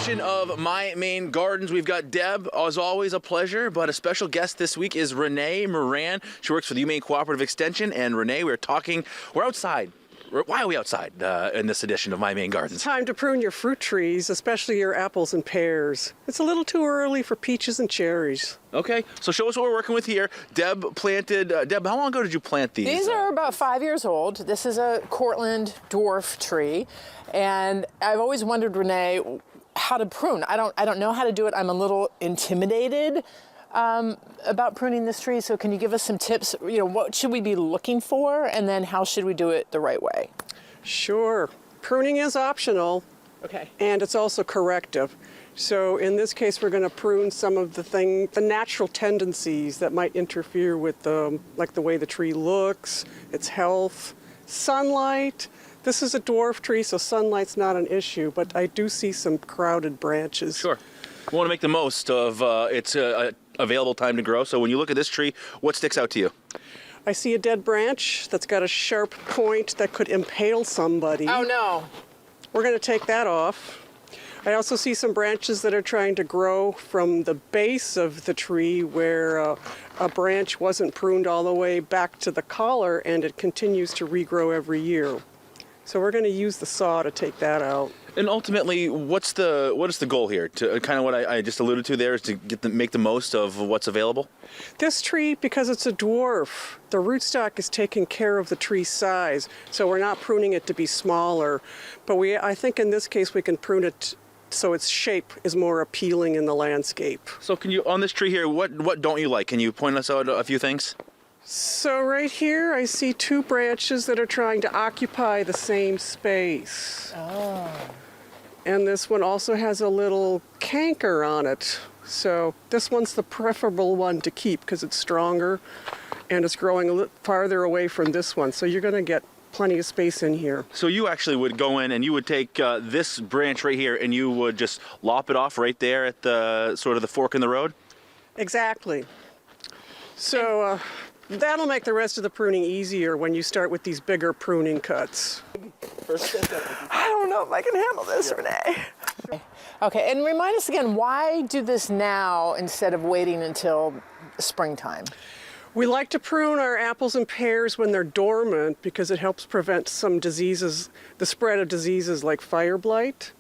edition of My Maine Gardens. We've got Deb, as always, a pleasure, but a special guest this week is Renee Moran. She works for the UMaine Cooperative Extension, and Renee, we're outside. Why are we outside in this edition of My Maine Gardens? It's time to prune your fruit trees, especially your apples and pears. It's a little too early for peaches and cherries. Okay, so show us what we're working with here. Deb planted, Deb, how long ago did you plant these? These are about 5 years old. This is a Cortland dwarf tree, and I've always wondered, Renee, how to prune. I don't know how to do it. I'm a little intimidated about pruning this tree, so can you give us some tips? You know, what should we be looking for, and then how should we do it the right way? Sure. Pruning is optional. Okay. And it's also corrective. So in this case, we're going to prune some of the natural tendencies that might interfere with like the way the tree looks, its health, sunlight. This is a dwarf tree, so sunlight's not an issue, but I do see some crowded branches. Sure. We want to make the most of its available time to grow. So when you look at this tree, what sticks out to you? I see a dead branch that's got a sharp point that could impale somebody. Oh no. We're going to take that off. I also see some branches that are trying to grow from the base of the tree where a branch wasn't pruned all the way back to the collar, and it continues to regrow every year. So we're going to use the saw to take that out. And ultimately, what is the goal here? To kind of what I just alluded to there is to make the most of what's available? This tree, because it's a dwarf, the rootstock is taking care of the tree size, so we're not pruning it to be smaller. But I think in this case we can prune it so its shape is more appealing in the landscape. So can you, on this tree here, what don't you like? Can you point us out a few things? So right here I see two branches that are trying to occupy the same space. Oh. And this one also has a little canker on it. So this one's the preferable one to keep because it's stronger and it's growing a little farther away from this one. So you're going to get plenty of space in here. So you actually would go in and you would take this branch right here and you would just lop it off right there at the sort of the fork in the road? Exactly. So that'll make the rest of the pruning easier when you start with these bigger pruning cuts. I don't know if I can handle this, Renee. Okay, and remind us again, why do this now instead of waiting until springtime? We like to prune our apples and pears when they're dormant because it helps prevent some diseases, the spread of diseases like fire blight.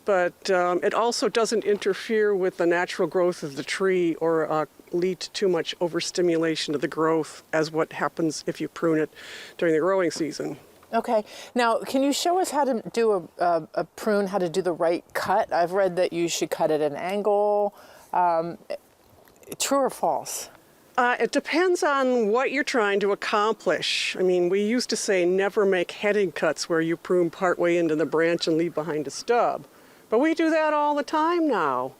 But it also doesn't interfere with the natural growth of the tree or lead to too much overstimulation of the growth as what happens if you prune it during the growing season. Okay. Now, can you show us how to do a prune, how to do the right cut? I've read that you should cut at an angle. True or false? It depends on what you're trying to accomplish. I mean, we used to say never make heading cuts where you prune partway into the branch and leave behind a stub. But we do that all the time now.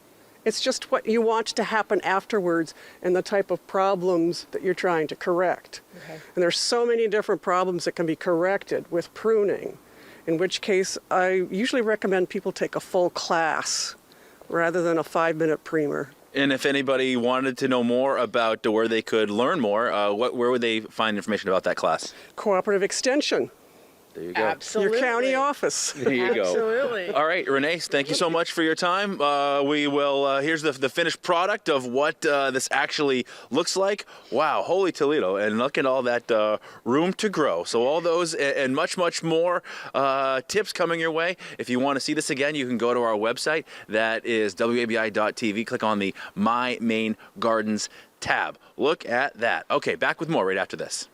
It's just what you want to happen afterwards and the type of problems that you're trying to correct. Okay. And there's so many different problems that can be corrected with pruning, in which case I usually recommend people take a full class rather than a 5-minute primer. And if anybody wanted to know more about where they could learn more, where would they find information about that class? Cooperative Extension. There you go. Absolutely. Your county office. There you go. Absolutely. All right, Renee, thank you so much for your time. We will, here's the finished product of what this actually looks like. Wow, holy Toledo, and look at all that room to grow. So all those and much, much more tips coming your way. If you want to see this again, you can go to our website. That is wabi.tv. Click on the My Maine Gardens tab. Look at that. Okay, back with more right after this.